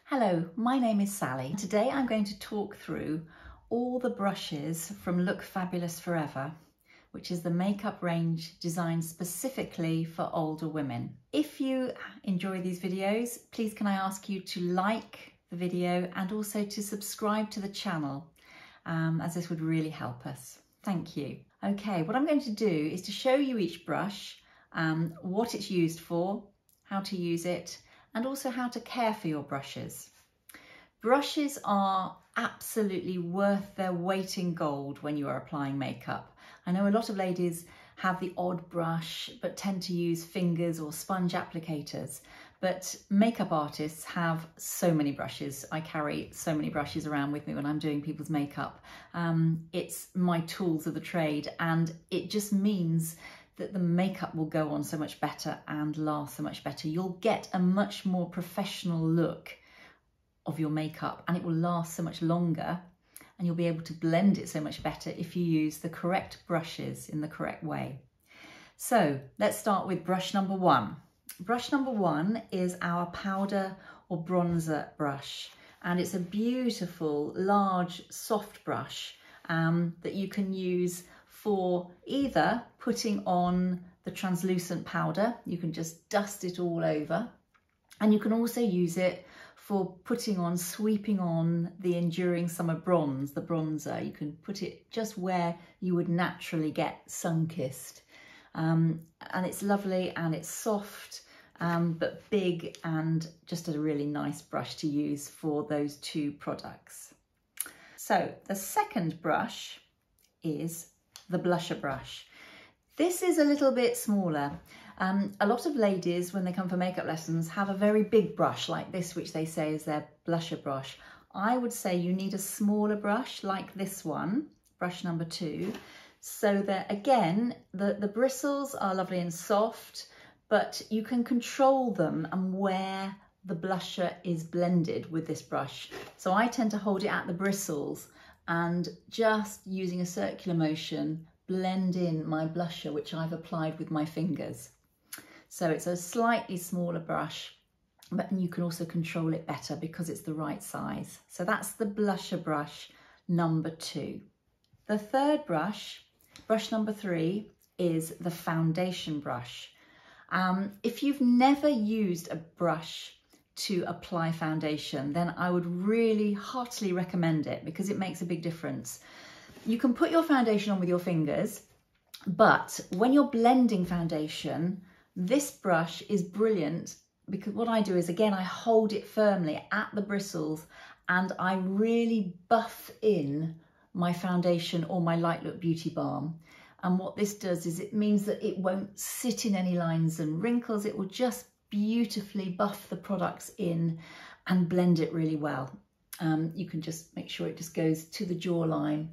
Hello, my name is Sally. Today I'm going to talk through all the brushes from Look Fabulous Forever, which is the makeup range designed specifically for older women. If you enjoy these videos, please can I ask you to like the video and also to subscribe to the channel, as this would really help us. Thank you. Okay, what I'm going to do is to show you each brush, what it's used for, how to use it, and also how to care for your brushes. Brushes are absolutely worth their weight in gold when you are applying makeup. I know a lot of ladies have the odd brush but tend to use fingers or sponge applicators, but makeup artists have so many brushes. I carry so many brushes around with me when I'm doing people's makeup. It's my tools of the trade, and it just means that the makeup will go on so much better and last so much better. You'll get a much more professional look of your makeup and it will last so much longer, and you'll be able to blend it so much better if you use the correct brushes in the correct way. So let's start with brush number one. Brush number one is our powder or bronzer brush, and it's a beautiful, large, soft brush that you can use for either putting on the translucent powder. You can just dust it all over, and you can also use it for putting on, sweeping on the Enduring Summer Bronze, the bronzer. You can put it just where you would naturally get sun-kissed. And it's lovely and it's soft, but big, and just a really nice brush to use for those two products. So the second brush is the blusher brush. This is a little bit smaller. A lot of ladies, when they come for makeup lessons, have a very big brush like this, which they say is their blusher brush. I would say you need a smaller brush like this one, brush number two, so that again, the bristles are lovely and soft, but you can control them and where the blusher is blended with this brush. So I tend to hold it at the bristles and just using a circular motion, blend in my blusher, which I've applied with my fingers. So it's a slightly smaller brush, but you can also control it better because it's the right size. So that's the blusher brush number two. The third brush, brush number three, is the foundation brush. If you've never used a brush to apply foundation, then I would really heartily recommend it because it makes a big difference. You can put your foundation on with your fingers, but when you're blending foundation, this brush is brilliant because what I do is, again, I hold it firmly at the bristles and I really buff in my foundation or my Light Look Beauty Balm. And what this does is it means that it won't sit in any lines and wrinkles. It will just beautifully buff the products in and blend it really well. You can just make sure it just goes to the jawline.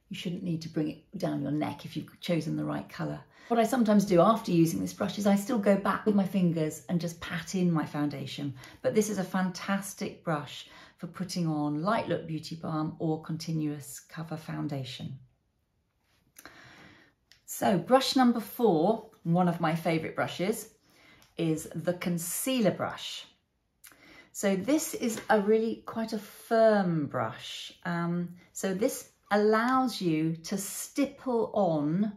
You shouldn't need to bring it down your neck if you've chosen the right colour. What I sometimes do after using this brush is I still go back with my fingers and just pat in my foundation. But this is a fantastic brush for putting on Light Look Beauty Balm or continuous cover foundation. So brush number four, one of my favourite brushes, is the concealer brush. So this is a really quite a firm brush. So this allows you to stipple on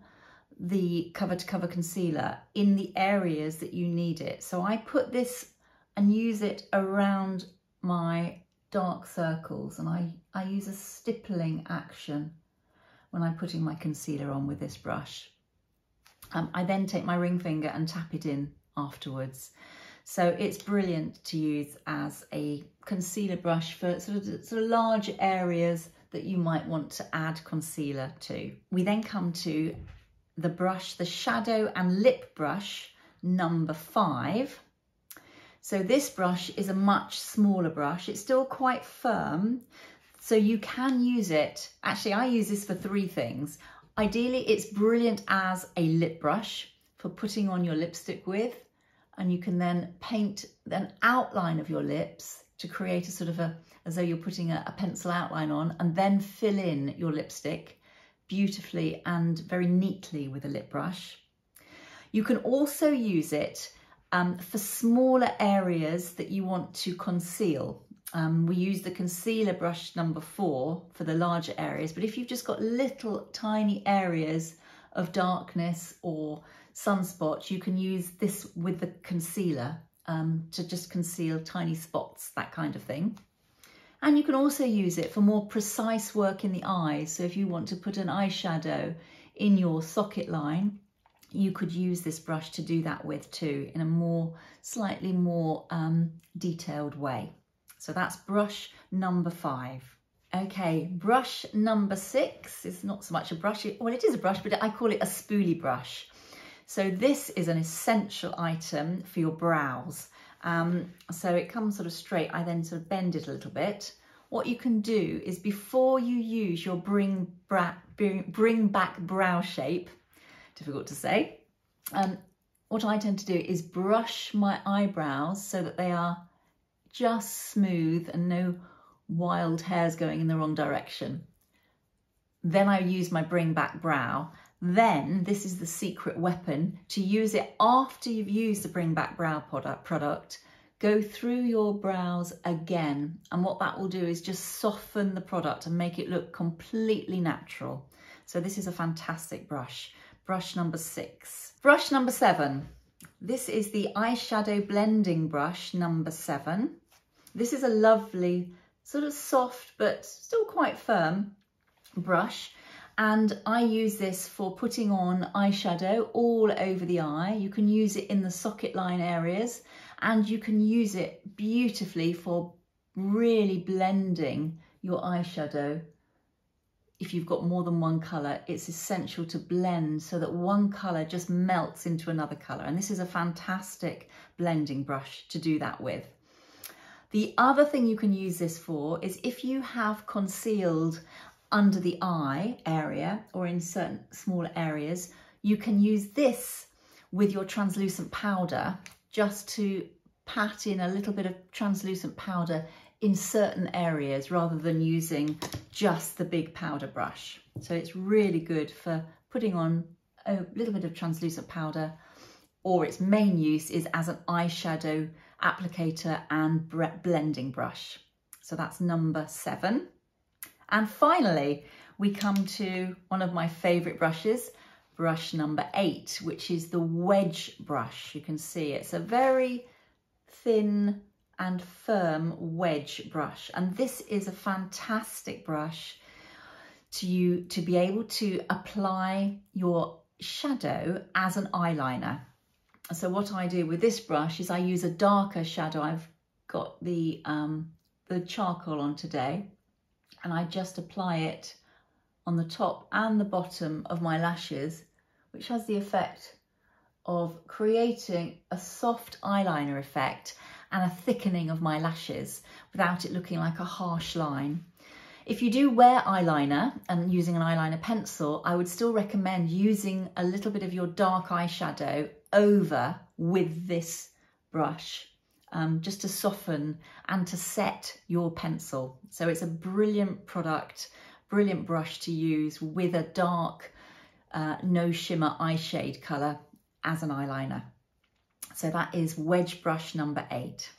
the cover to cover concealer in the areas that you need it. So I put this and use it around my dark circles, and I use a stippling action when I'm putting my concealer on with this brush. I then take my ring finger and tap it in afterwards. So it's brilliant to use as a concealer brush for sort of large areas that you might want to add concealer to. We then come to the brush, the shadow and lip brush number five. So this brush is a much smaller brush. It's still quite firm, so you can use it. Actually, I use this for three things. Ideally, it's brilliant as a lip brush for putting on your lipstick with, and you can then paint an outline of your lips to create a sort of as though you're putting a pencil outline on, and then fill in your lipstick beautifully and very neatly with a lip brush. You can also use it for smaller areas that you want to conceal. We use the concealer brush number 4 for the larger areas, but if you've just got little tiny areas of darkness or sunspots, you can use this with the concealer to just conceal tiny spots, that kind of thing. And you can also use it for more precise work in the eyes. So if you want to put an eyeshadow in your socket line, you could use this brush to do that with too, in a slightly more detailed way. So that's brush number 5. Okay, brush number 6 is not so much a brush, well, it is a brush, but I call it a spoolie brush. So this is an essential item for your brows. So it comes sort of straight, I then sort of bend it a little bit. What you can do is, before you use your bring back brow shape, difficult to say, what I tend to do is brush my eyebrows so that they are just smooth and no wild hairs going in the wrong direction. Then I use my bring back brow. Then this is the secret weapon, to use it after you've used the bring back brow product. Go through your brows again, and what that will do is just soften the product and make it look completely natural. So this is a fantastic brush. Brush number 6. Brush number 7. This is the eyeshadow blending brush number 7. This is a lovely, sort of soft but still quite firm brush, and I use this for putting on eyeshadow all over the eye. You can use it in the socket line areas, and you can use it beautifully for really blending your eyeshadow. If you've got more than one colour, it's essential to blend so that one colour just melts into another colour, and this is a fantastic blending brush to do that with. The other thing you can use this for is if you have concealed under the eye area or in certain smaller areas, you can use this with your translucent powder just to pat in a little bit of translucent powder in certain areas rather than using just the big powder brush. So it's really good for putting on a little bit of translucent powder, or its main use is as an eyeshadow applicator and blending brush. So that's number 7. And finally, we come to one of my favourite brushes, brush number 8, which is the Wedge Brush. You can see it's a very thin and firm wedge brush, and this is a fantastic brush to be able to apply your shadow as an eyeliner. So what I do with this brush is I use a darker shadow. I've got the charcoal on today, and I just apply it on the top and the bottom of my lashes, which has the effect of creating a soft eyeliner effect and a thickening of my lashes without it looking like a harsh line. If you do wear eyeliner and using an eyeliner pencil, I would still recommend using a little bit of your dark eyeshadow over with this brush, just to soften and to set your pencil. So it's a brilliant product, brilliant brush to use with a dark, no shimmer eye shade colour as an eyeliner. So that is Wedge Brush number 8.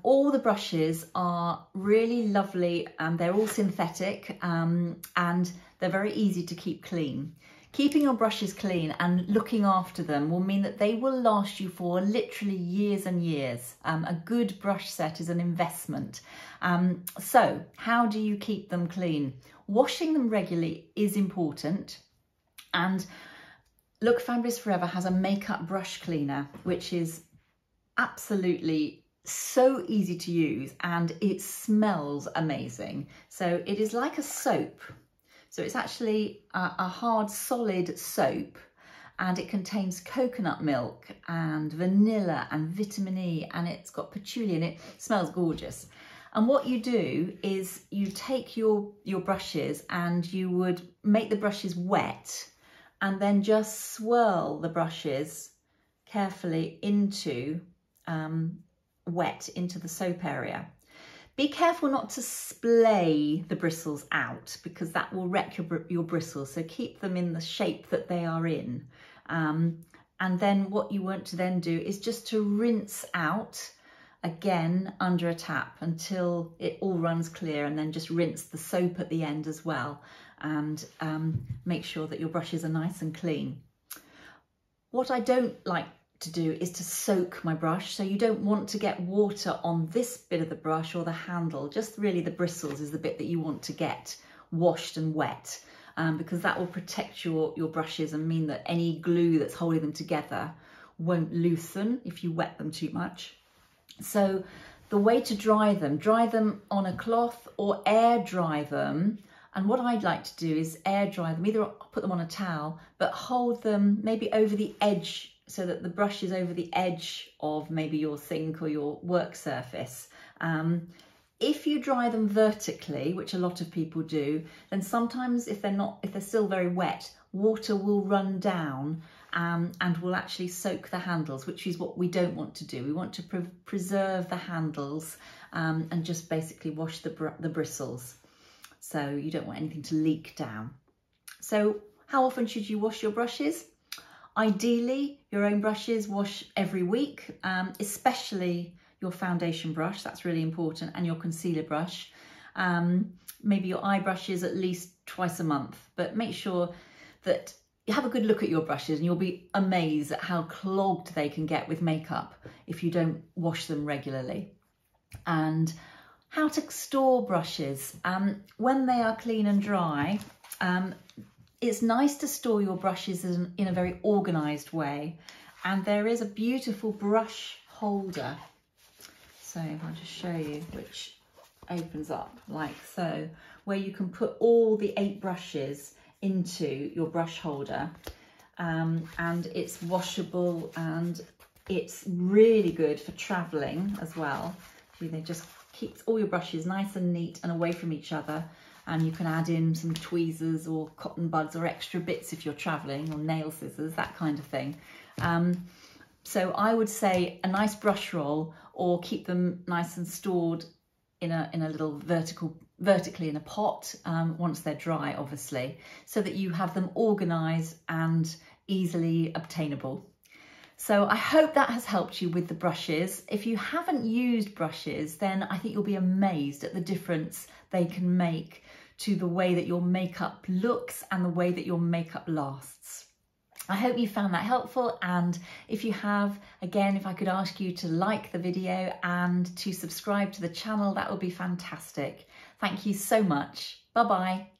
All the brushes are really lovely, and they're all synthetic, and they're very easy to keep clean. Keeping your brushes clean and looking after them will mean that they will last you for literally years and years. A good brush set is an investment. So how do you keep them clean? Washing them regularly is important, and Look Fabulous Forever has a makeup brush cleaner, which is absolutely so easy to use, and it smells amazing. So it is like a soap. So it's actually a hard, solid soap, and it contains coconut milk and vanilla and vitamin E, and it's got patchouli, and it smells gorgeous. And what you do is you take your brushes and you would make the brushes wet, and then just swirl the brushes carefully into into the soap area. Be careful not to splay the bristles out, because that will wreck your bristles. So keep them in the shape that they are in. And then what you want to then do is just to rinse out again under a tap until it all runs clear, and then just rinse the soap at the end as well, and make sure that your brushes are nice and clean. What I don't like to do is to soak my brush, so you don't want to get water on this bit of the brush or the handle, just really the bristles is the bit that you want to get washed and wet, because that will protect your brushes and mean that any glue that's holding them together won't loosen if you wet them too much. So the way to dry them on a cloth or air dry them. And what I'd like to do is air dry them, either put them on a towel, but hold them maybe over the edge, so that the brush is over the edge of maybe your sink or your work surface. If you dry them vertically, which a lot of people do, then sometimes if they're still very wet, water will run down and will actually soak the handles, which is what we don't want to do. We want to preserve the handles and just basically wash the bristles. So you don't want anything to leak down. So how often should you wash your brushes? Ideally, your own brushes wash every week, especially your foundation brush, that's really important, and your concealer brush. Maybe your eye brushes at least twice a month, but make sure that you have a good look at your brushes, and you'll be amazed at how clogged they can get with makeup if you don't wash them regularly. And how to store brushes. When they are clean and dry, it's nice to store your brushes in a very organised way. And there is a beautiful brush holder. So if I just show you, which opens up like so, where you can put all the 8 brushes into your brush holder. And it's washable, and it's really good for travelling as well. They just keeps all your brushes nice and neat and away from each other, and you can add in some tweezers or cotton buds or extra bits if you're travelling, or nail scissors, that kind of thing. So I would say a nice brush roll, or keep them nice and stored in a little vertically in a pot once they're dry, obviously, so that you have them organised and easily obtainable. So I hope that has helped you with the brushes. If you haven't used brushes, then I think you'll be amazed at the difference they can make to the way that your makeup looks and the way that your makeup lasts. I hope you found that helpful, and if you have, again, if I could ask you to like the video and to subscribe to the channel, that would be fantastic. Thank you so much. Bye-bye.